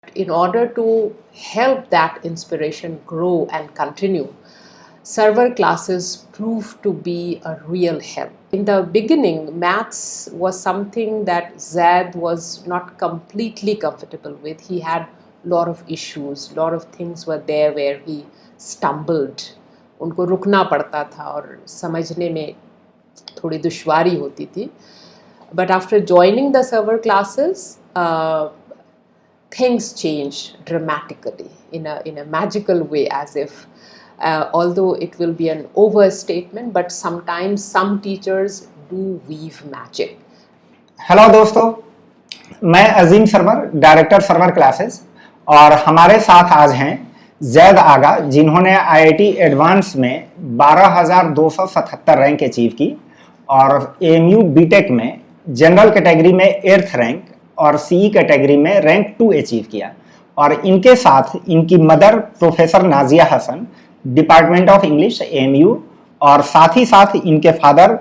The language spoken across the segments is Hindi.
In order to help that inspiration grow and continue, server classes proved to be a real help. In the beginning, maths was something that Zaid was not completely comfortable with. He had a lot of issues, a lot of things were there where he stumbled. उनको रुकना पड़ता था और समझने में थोड़ी दुश्वारी होती थी. But after joining the server classes, things change dramatically in a magical way, as if although it will be an overstatement, but sometimes some teachers do weave magic. Hello दोस्तों, मैं अजीम सरवर, डायरेक्टर सर्वर क्लासेस, और हमारे साथ आज हैं जैद आगा, जिन्होंने आईआईटी एडवांस में 12,277 रैंक अचीव की और एएमयू बीटेक में जनरल कैटेगरी में 8th रैंक और सीई कैटेगरी में रैंक 2 अचीव किया। और इनके साथ इनकी mother professor Nazia Hasan, department of English AMU, और साथ ही साथ इनके फादर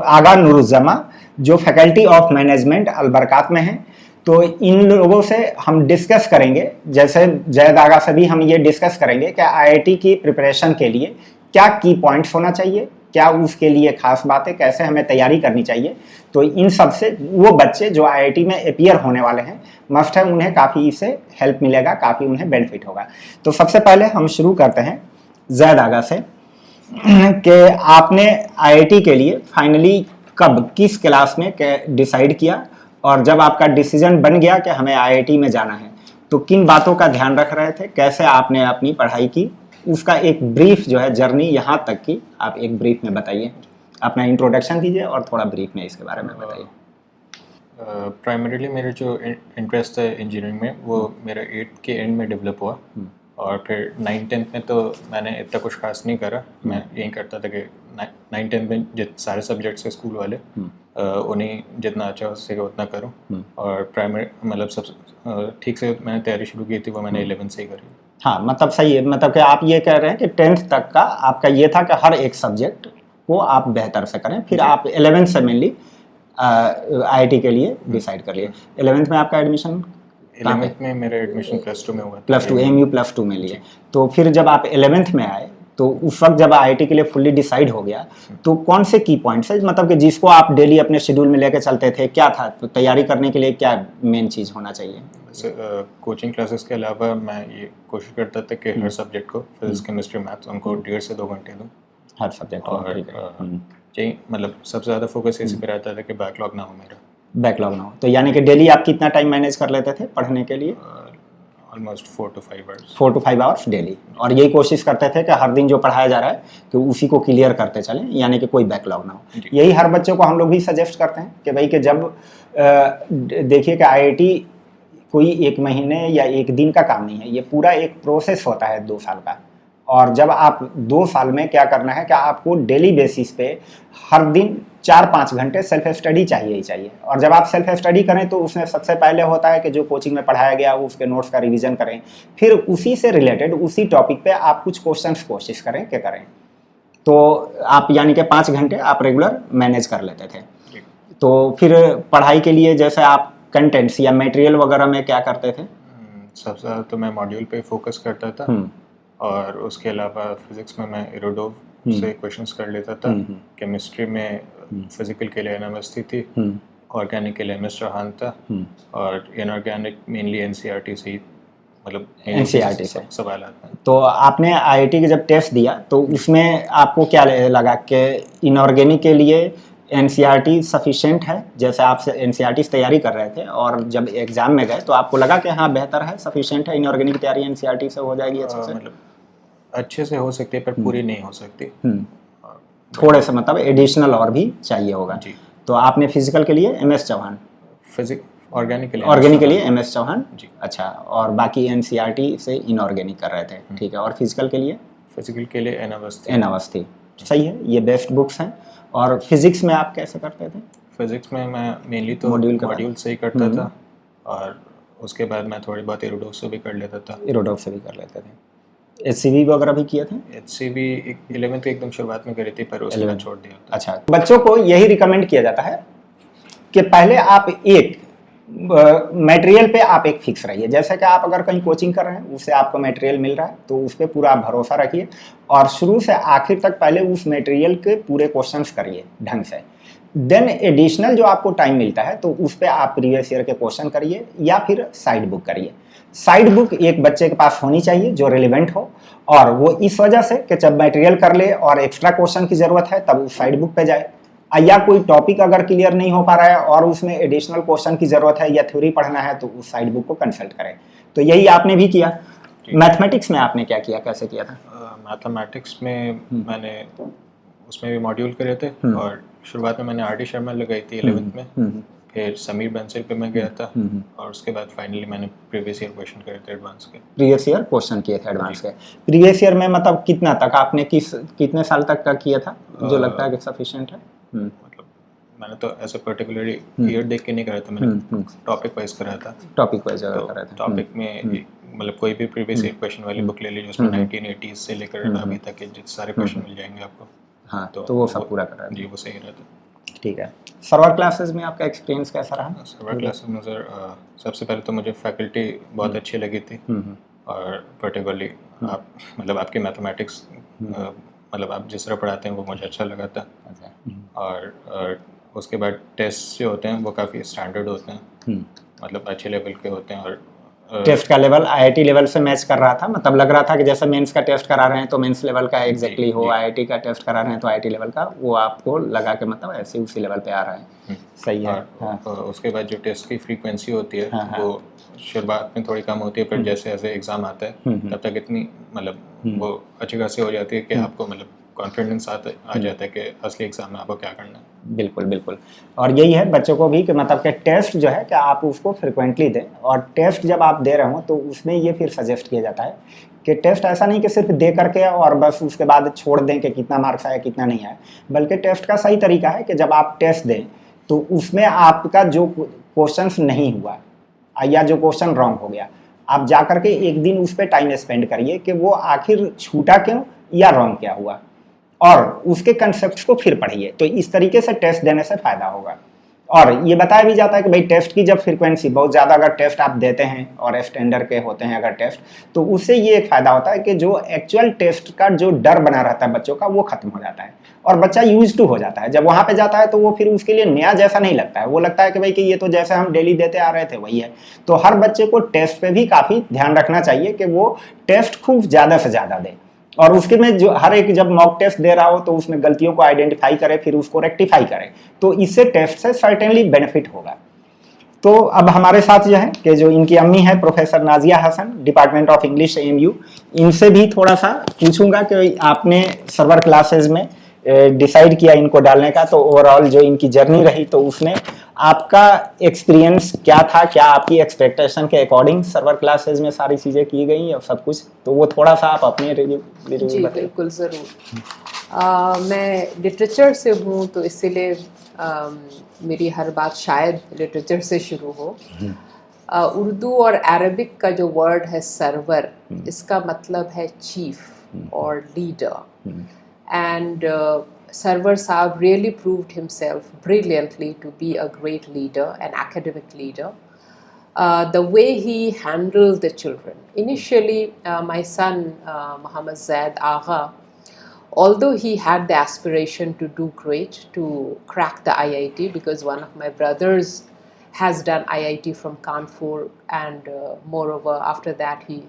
आगा नूरुज्जमा, जो फैकल्टी ऑफ मैनेजमेंट अलबरकात में हैं। तो इन लोगों से हम डिस्कस करेंगे, जैसे जैद आगा से भी हम ये डिस्कस करेंगे कि आईआईटी की प्रिपरेशन के लिए क्या की पॉइंट्स होना चाहिए, क्या उसके लिए खास बातें, कैसे हमें तैयारी करनी चाहिए। तो इन सब से वो बच्चे जो आईआईटी में अपीयर होने वाले हैं, मस्ट है उन्हें काफ़ी इससे हेल्प मिलेगा, काफ़ी उन्हें बेनिफिट होगा। तो सबसे पहले हम शुरू करते हैं जैद आगा से कि आपने आईआईटी के लिए फाइनली कब, किस क्लास में डिसाइड किया, और जब आपका डिसीजन बन गया कि हमें आईआईटी में जाना है तो किन बातों का ध्यान रख रहे थे, कैसे आपने अपनी पढ़ाई की, उसका एक ब्रीफ जो है जर्नी यहाँ तक की आप एक ब्रीफ में बताइए। अपना इंट्रोडक्शन दीजिए और थोड़ा ब्रीफ में इसके बारे में बताइए। प्राइमरीली मेरे जो इंटरेस्ट है इंजीनियरिंग में, वो मेरा 8th के एंड में डेवलप हुआ, और फिर 9th-10th में तो मैंने इतना कुछ खास नहीं करा। मैं यही करता था कि 9th-10th में जितने सारे सब्जेक्ट्स हैं स्कूल वाले, उन्हीं जितना अच्छा हो सके उतना करूँ। और प्राइमरी मतलब सब ठीक से मैंने तैयारी शुरू की थी, वो मैंने 11th से ही करी। हाँ, मतलब सही है, मतलब कि आप ये कह रहे हैं कि 10th तक का आपका ये था कि हर एक सब्जेक्ट को आप बेहतर से करें, फिर आप 11th से मेनली आईआईटी के लिए डिसाइड कर लिए। 11th में आपका एडमिशन 11th में मेरा एडमिशन +2 में हुआ। +2 एएमयू +2 में लिए। तो फिर जब आप 11th में आए तो उस वक्त जब आईआईटी के लिए फुल्ली डिसाइड हो गया, तो कौन से की पॉइंट्स है, मतलब कि जिसको आप डेली अपने शेड्यूल में लेकर चलते थे, क्या था, तो तैयारी करने के लिए क्या मेन चीज़ होना चाहिए? कोचिंग क्लासेस के अलावा मैं ये कोशिश करता था कि हर सब्जेक्ट को, फिजिक्स केमिस्ट्री मैथ्स, उनको 1.5 से 2 घंटे दूँ हर सब्जेक्ट। और यही मतलब सबसे ज़्यादा फोकस इसी पे रहता था कि बैकलॉग ना हो मेरा। बैकलॉग ना हो, तो यानी कि डेली आप कितना टाइम मैनेज कर लेते थे पढ़ने के लिए? Almost 4 to 5 hours. 4 to 5 hours daily, और यही कोशिश करते थे कि हर दिन जो पढ़ाया जा रहा है कि उसी को क्लियर करते चलें, यानी कि कोई बैकलॉग ना हो। यही हर बच्चे को हम लोग भी सजेस्ट करते हैं कि भाई कि जब देखिए कि आईआईटी कोई 1 महीने या 1 दिन का काम नहीं है, ये पूरा एक प्रोसेस होता है 2 साल का। और जब आप 2 साल में क्या करना है कि आपको डेली बेसिस पे हर दिन 4-5 घंटे सेल्फ स्टडी चाहिए ही चाहिए। और जब आप सेल्फ स्टडी करें तो उसमें सबसे पहले होता है कि जो कोचिंग में पढ़ाया गया उसके नोट्स का रिवीजन करें, फिर उसी से रिलेटेड उसी टॉपिक पे आप कुछ क्वेश्चंस कोशिश करें कि करें। तो आप यानी कि 5 घंटे आप रेगुलर मैनेज कर लेते थे। तो फिर पढ़ाई के लिए जैसे आप कंटेंट्स या मटेरियल वगैरह में क्या करते थे? सबसे ज़्यादा तो मैं मॉड्यूल पे फोकस करता था, और उसके अलावा फिजिक्स में मैं इरोडोव से क्वेश्चंस कर लेता था। केमिस्ट्री में फिजिकल के लिए एनएमएस थी, ऑर्गेनिक के लिए एमएस चौहान था, और इनऑर्गेनिक मेनली एनसीईआरटी से ही, मतलब एनसीईआरटी से सवाल आते हैं। तो आपने आईआईटी के जब टेस्ट दिया तो उसमें आपको क्या लगा कि इनऑर्गेनिक के लिए एनसीईआरटी सफिशिएंट है? जैसे आप एनसीईआरटी से तैयारी कर रहे थे और जब एग्जाम में गए तो आपको लगा कि हाँ बेहतर है, सफिशिएंट है, इनऑर्गेनिक की तैयारी एनसीईआरटी से हो जाएगी अच्छे से? मतलब अच्छे से हो सकती है पर पूरी नहीं हो सकती। थोड़े से मतलब एडिशनल और भी चाहिए होगा जी। तो आपने फिजिकल के लिए एमएस चौहान, ऑर्गेनिक के लिए एमएस चौहान जी। अच्छा, और बाकी एनसीईआरटी से इनऑर्गेनिक कर रहे थे, ठीक है। और फिजिकल के लिए एन-अवस्थी, सही है, ये बेस्ट बुक्स हैं। और फिजिक्स में आप कैसे करते थे? फिजिक्स में मैं मेनली तो मॉड्यूल से ही करता था, और उसके बाद मैं थोड़ी बहुत इरोडोव से भी कर लेता था। एचसीवी वगैरह भी किए थे? एचसीवी 11th के एकदम शुरुआत में करी थी, पर उसके बाद छोड़ दिया। अच्छा, बच्चों को यही रिकमेंड किया जाता है कि पहले आप एक मटेरियल पे आप एक फिक्स रहिए। जैसे कि आप अगर कहीं कोचिंग कर रहे हैं, उससे आपको मटेरियल मिल रहा है तो उस पर पूरा आप भरोसा रखिए और शुरू से आखिर तक पहले उस मटेरियल के पूरे क्वेश्चंस करिए ढंग से। देन एडिशनल जो आपको टाइम मिलता है तो उस पर आप प्रीवियस ईयर के क्वेश्चन करिए या फिर साइड बुक करिए। साइड बुक एक बच्चे के पास होनी चाहिए जो रिलेवेंट हो, और वो इस वजह से कि जब मटेरियल कर ले और एक्स्ट्रा क्वेश्चन की ज़रूरत है तब उस साइड बुक पे जाए, या कोई टॉपिक अगर क्लियर नहीं हो पा रहा है और उसमें एडिशनल क्वेश्चन की ज़रूरत है या थ्योरी पढ़ना है तो उस साइड बुक को कंसल्ट करें। तो यही आपने भी किया। मैथमेटिक्स में आपने क्या किया, कैसे किया था? मैथमेटिक्स में मैंने उसमें भी मॉड्यूल करे थे और शुरुआत में मैंने आर डी शर्मा लगाई थी 11th में, फिर समीर बंसल पे मैं गया था और उसके बाद फाइनली मैंने प्रीवियस ईयर क्वेश्चन करे थे एडवांस के। प्रीवियस ईयर क्वेश्चन किए थे एडवांस के। प्रीवियस ईयर में मतलब कितना तक आपने कितने साल तक का किया था जो लगता है कि सफिशिएंट है? मतलब मैंने तो ऐसे पर्टिकुलरली ईयर देख के नहीं करा था, मैंने टॉपिक वाइज करा था। टॉपिक वाइज करा था। टॉपिक में मतलब कोई भी प्रीवियस ईयर क्वेश्चन वाली बुक ले लीजिए, उसमें 1980s से लेकर अभी तक के सारे क्वेश्चन मिल जाएंगे आपको। हाँ, तो वो सब पूरा कर रहा है जी, वो सही रहता। ठीक है। सर्वर क्लासेस में आपका एक्सपीरियंस कैसा रहा? सर्वर क्लासेस में सर सबसे पहले तो मुझे फैकल्टी बहुत अच्छी लगी थी और पर्टिकुलरली आप मतलब आपकी मैथमेटिक्स मतलब आप जिस तरह पढ़ाते हैं वो मुझे अच्छा लगा था। और उसके बाद टेस्ट जो होते हैं वो काफ़ी स्टैंडर्ड होते हैं, मतलब अच्छे लेवल के होते हैं। और टेस्ट का लेवल आईआईटी लेवल से मैच कर रहा था, मतलब लग रहा था कि जैसे मेंस का टेस्ट करा रहे हैं तो मेंस लेवल का एग्जैक्टली हो, आईआईटी का टेस्ट करा रहे हैं तो आईआईटी लेवल का, वो आपको लगा के मतलब ऐसे उसी लेवल पे आ रहा है। सही है। उसके बाद जो टेस्ट की फ्रीक्वेंसी होती है वो शुरुआत में थोड़ी कम होती है, फिर जैसे जैसे एग्ज़ाम आता है तब तक इतनी मतलब वो अच्छी खासी हो जाती है कि आपको मतलब कॉन्फिडेंस आ जाता है कि असली एग्जाम में आपको क्या करना है। बिल्कुल बिल्कुल। और यही है बच्चों को भी कि मतलब कि टेस्ट जो है कि आप उसको फ्रिक्वेंटली दें, और टेस्ट जब आप दे रहे हो तो उसमें ये फिर सजेस्ट किया जाता है कि टेस्ट ऐसा नहीं कि सिर्फ दे करके और बस उसके बाद छोड़ दें कि कितना मार्क्स आया कितना नहीं आया, बल्कि टेस्ट का सही तरीका है कि जब आप टेस्ट दें तो उसमें आपका जो क्वेश्चन नहीं हुआ या जो क्वेश्चन रॉन्ग हो गया, आप जा करके एक दिन उस पर टाइम स्पेंड करिए कि वो आखिर छूटा क्यों या रॉन्ग क्या हुआ, और उसके कंसेप्ट को फिर पढ़िए। तो इस तरीके से टेस्ट देने से फ़ायदा होगा। और ये बताया भी जाता है कि भाई टेस्ट की जब फ्रीक्वेंसी बहुत ज़्यादा अगर टेस्ट आप देते हैं और स्टैंडर्ड के होते हैं अगर टेस्ट, तो उससे ये एक फ़ायदा होता है कि जो एक्चुअल टेस्ट का जो डर बना रहता है बच्चों का वो खत्म हो जाता है और बच्चा यूज टू हो जाता है। जब वहाँ पे जाता है तो वो फिर उसके लिए नया जैसा नहीं लगता है, वो लगता है कि भाई कि ये तो जैसे हम डेली देते आ रहे थे वही है। तो हर बच्चे को टेस्ट पे भी काफ़ी ध्यान रखना चाहिए कि वो टेस्ट खूब ज़्यादा से ज़्यादा दे, और उसके में जो हर एक जब मॉक टेस्ट दे रहा हो तो उसमें गलतियों को आइडेंटिफाई करे फिर उसको रेक्टिफाई करे, तो इससे टेस्ट से सर्टेनली बेनिफिट होगा। तो अब हमारे साथ जो है कि जो इनकी अम्मी है professor Nazia Hasan, department of English AMU, इनसे भी थोड़ा सा पूछूंगा कि आपने सर्वर क्लासेस में डिसाइड किया इनको डालने का, तो ओवरऑल जो इनकी जर्नी रही तो उसमें आपका एक्सपीरियंस क्या था, क्या आपकी एक्सपेक्टेशन के अकॉर्डिंग सर्वर क्लासेस में सारी चीज़ें की गई और सब कुछ, तो वो थोड़ा सा आप अपने रिव्यू जी बिल्कुल ज़रूर। मैं लिटरेचर से हूँ तो इसीलिए मेरी हर बात शायद लिटरेचर से शुरू हो। उर्दू और अरबिक का जो वर्ड है सर्वर, इसका मतलब है चीफ और leader, and Sarwar Saab really proved himself brilliantly to be a great leader, an academic leader. The way he handled the children. Initially, my son Muhammad Zaid Agha, although he had the aspiration to do great, to crack the IIT, because one of my brothers has done IIT from Kanpur, and moreover after that he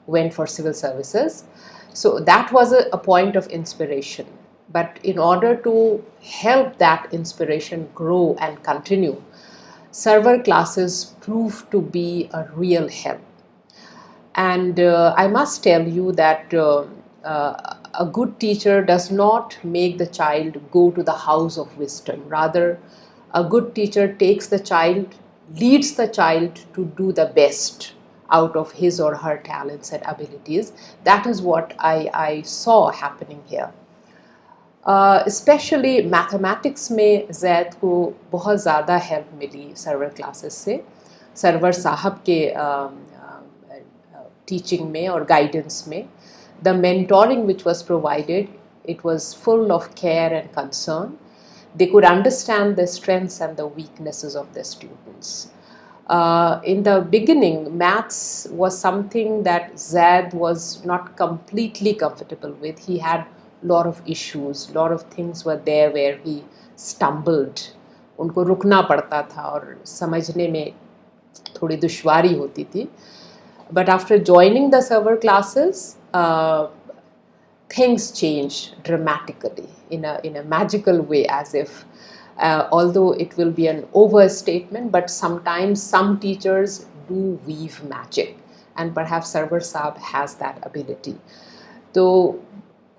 went for civil services. So that was a point of inspiration. But in order to help that inspiration grow and continue, server classes proved to be a real help. And I must tell you that a good teacher does not make the child go to the house of wisdom. Rather, a good teacher takes the child, leads the child to do the best out of his or her talents and abilities. That is what I saw happening here. Especially mathematics में जैद को बहुत ज़्यादा हेल्प मिली सर्वर क्लासेस से, सर्वर साहब के टीचिंग में और गाइडेंस में. The mentoring which was provided, it was full of care and concern. They could understand the strengths and the weaknesses of their students. In the beginning, maths was something that Zaid was not completely comfortable with. He had a lot of issues, lot of things were there where he stumbled. उनको रुकना पड़ता था और समझने में थोड़ी दुश्वारी होती थी. But after joining the server classes, things changed dramatically in a magical way, as if although it will be an overstatement, but sometimes some teachers do weave magic, and perhaps Sarwar Saab has that ability. तो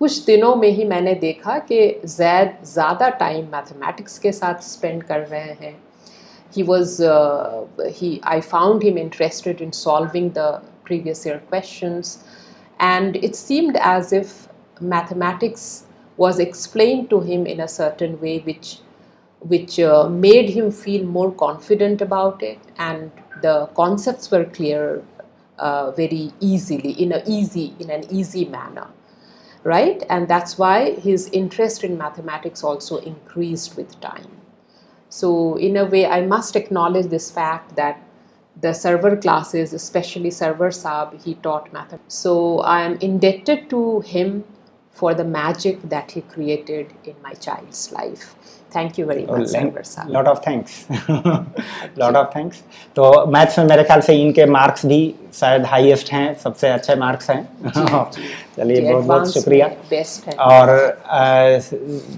कुछ दिनों में ही मैंने देखा कि ज़ैद ज़्यादा टाइम मैथमेटिक्स के साथ स्पेंड कर रहे हैं. I found him interested in solving the previous year questions, and it seemed as if mathematics was explained to him in a certain way which made him feel more confident about it, and the concepts were clear very easily, in an easy manner, right? And that's why his interest in mathematics also increased with time. So in a way, I must acknowledge this fact that the server classes, especially Sarwar Saab, he taught mathematics. So I am indebted to him for the magic that he created in my child's life. Thank you very much, Sarwar Saab. Lot of thanks. Lot of thanks. तो मैथ्स में मेरे ख्याल से इनके मार्क्स भी शायद हाईएस्ट हैं, सबसे अच्छे मार्क्स हैं. चलिए बहुत बहुत शुक्रिया. बेस्ट है. और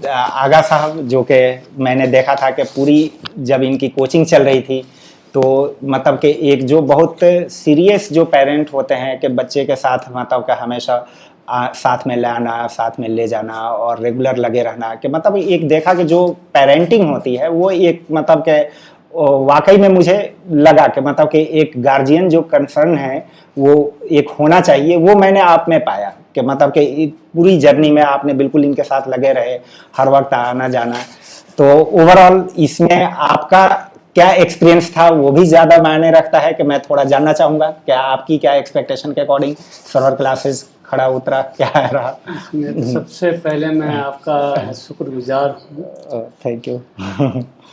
आगा साहब, जो कि मैंने देखा था कि पूरी जब इनकी कोचिंग चल रही थी तो मतलब कि एक जो बहुत सीरियस जो पेरेंट होते हैं कि बच्चे के साथ मतलब कि हमेशा साथ में लाना, साथ में ले जाना और रेगुलर लगे रहना, कि मतलब एक देखा कि जो पेरेंटिंग होती है वो एक मतलब के वाकई में मुझे लगा कि मतलब कि एक गार्जियन जो कंसर्न है वो एक होना चाहिए, वो मैंने आप में पाया कि मतलब कि पूरी जर्नी में आपने बिल्कुल इनके साथ लगे रहे, हर वक्त आना जाना. तो ओवरऑल इसमें आपका क्या एक्सपीरियंस था वो भी ज़्यादा मायने रखता है कि मैं थोड़ा जानना चाहूँगा. क्या आपकी क्या एक्सपेक्टेशन के अकॉर्डिंग सर्वर क्लासेस खड़ा उतरा, क्या रहा? सबसे पहले मैं आपका शुक्रगुजार हूँ. Thank you.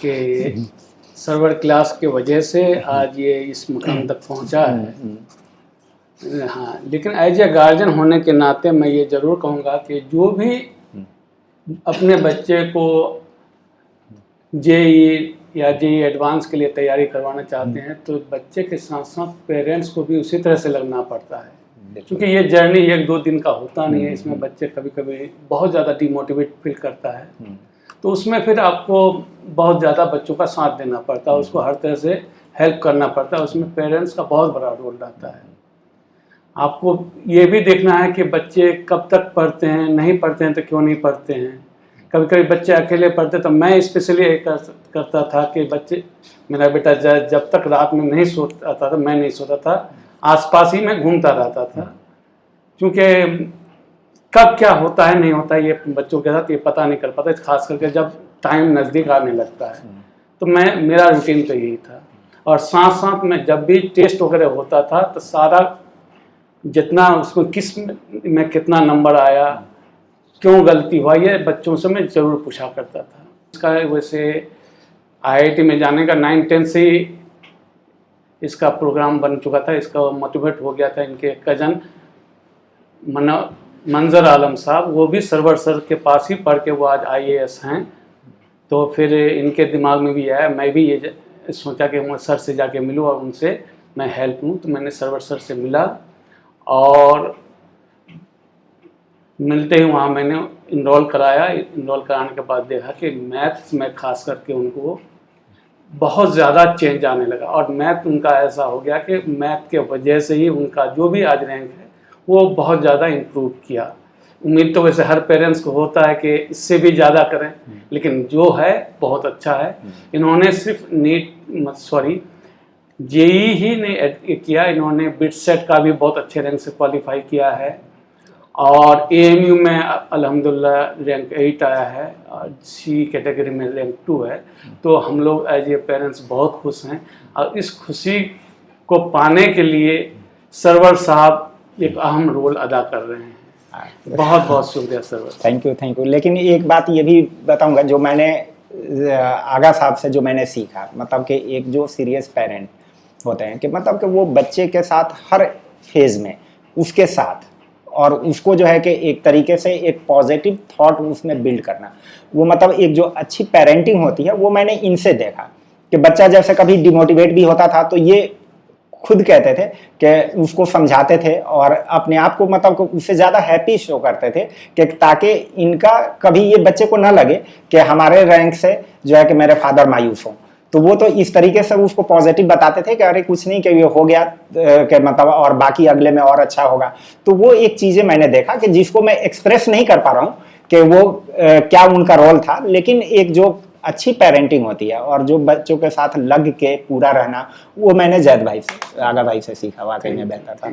कि सर्वर क्लास की वजह से आज ये इस मुकाम तक पहुँचा है. हाँ, लेकिन एज ए गार्जियन होने के नाते मैं ये ज़रूर कहूँगा कि जो भी अपने बच्चे को जेई या जेई एडवांस के लिए तैयारी करवाना चाहते हैं तो बच्चे के साथ साथ पेरेंट्स को भी उसी तरह से लगना पड़ता है, क्योंकि ये जर्नी 1-2 दिन का होता नहीं है. इसमें बच्चे कभी कभी बहुत ज़्यादा डिमोटिवेट फील करता है, तो उसमें फिर आपको बहुत ज़्यादा बच्चों का साथ देना पड़ता है, उसको हर तरह से हेल्प करना पड़ता है. उसमें पेरेंट्स का बहुत बड़ा रोल रहता है. आपको ये भी देखना है कि बच्चे कब तक पढ़ते हैं, नहीं पढ़ते हैं तो क्यों नहीं पढ़ते हैं. कभी कभी बच्चे अकेले पढ़ते, तो मैं स्पेशली ये करता था कि बच्चे, मेरा बेटा जब तक रात में नहीं सोता था, मैं नहीं सोता था, आसपास ही मैं घूमता रहता था, क्योंकि कब क्या होता है नहीं होता है ये बच्चों के साथ ये पता नहीं कर पाता, खास करके जब टाइम नज़दीक आने लगता है. तो मेरा रूटीन तो यही था. और साथ साथ में जब भी टेस्ट वगैरह होता था तो सारा जितना उसमें किस में कितना नंबर आया, क्यों गलती हुआ, ये बच्चों से मैं ज़रूर पूछा करता था. इसका वैसे IIT में जाने का 9-10 से ही इसका प्रोग्राम बन चुका था. इसका मोटिवेट हो गया था. इनके कज़न मंजर आलम साहब, वो भी सर्वर सर के पास ही पढ़ के वो आज IAS हैं. तो फिर इनके दिमाग में भी आया, मैं भी ये सोचा कि मैं सर से जाके मिलूँ और उनसे मैं हेल्प लूँ. तो मैंने सर्वर सर से मिला और मिलते ही वहाँ मैंने इनरोल कराया. इनरोल कराने के बाद देखा कि मैथ्स में खास करके उनको बहुत ज़्यादा चेंज आने लगा, और मैथ उनका ऐसा हो गया कि मैथ के वजह से ही उनका जो भी आज रैंक है वो बहुत ज़्यादा इम्प्रूव किया. उम्मीद तो वैसे हर पेरेंट्स को होता है कि इससे भी ज़्यादा करें, लेकिन जो है बहुत अच्छा है. इन्होंने सिर्फ जेई ही नहीं किया, इन्होंने बिट सेट का भी बहुत अच्छे रैंक से क्वालिफाई किया है. और AMU में अल्हम्दुलिल्लाह रैंक 8 आया है, और C कैटेगरी में रैंक 2 है. तो हम लोग एज ए पेरेंट्स बहुत खुश हैं, और इस खुशी को पाने के लिए सर्वर साहब एक अहम रोल अदा कर रहे हैं. बहुत बहुत शुक्रिया सर्वर. Thank you. लेकिन एक बात ये भी बताऊंगा जो मैंने आगा साहब से जो मैंने सीखा, मतलब कि एक जो सीरियस पेरेंट होते हैं कि मतलब कि वो बच्चे के साथ हर फेज में उसके साथ और उसको जो है कि एक तरीके से एक पॉजिटिव थॉट उसमें बिल्ड करना, वो मतलब एक जो अच्छी पेरेंटिंग होती है वो मैंने इनसे देखा कि बच्चा जैसे कभी डिमोटिवेट भी होता था तो ये खुद कहते थे कि उसको समझाते थे और अपने आप को मतलब उससे ज़्यादा हैप्पी शो करते थे कि ताकि इनका कभी ये बच्चे को ना लगे कि हमारे रैंक से जो है कि मेरे फादर मायूस हों। तो वो तो इस तरीके से उसको पॉजिटिव बताते थे कि अरे कुछ नहीं कि ये हो गया कि मतलब और बाकी अगले में और अच्छा होगा। तो वो एक चीज़ें मैंने देखा कि जिसको मैं एक्सप्रेस नहीं कर पा रहा हूँ कि वो क्या उनका रोल था, लेकिन एक जो अच्छी पेरेंटिंग होती है और जो बच्चों के साथ लग के पूरा रहना, वो मैंने जैद भाई से, आगा भाई से सीखा, वाकई में बेहतर था।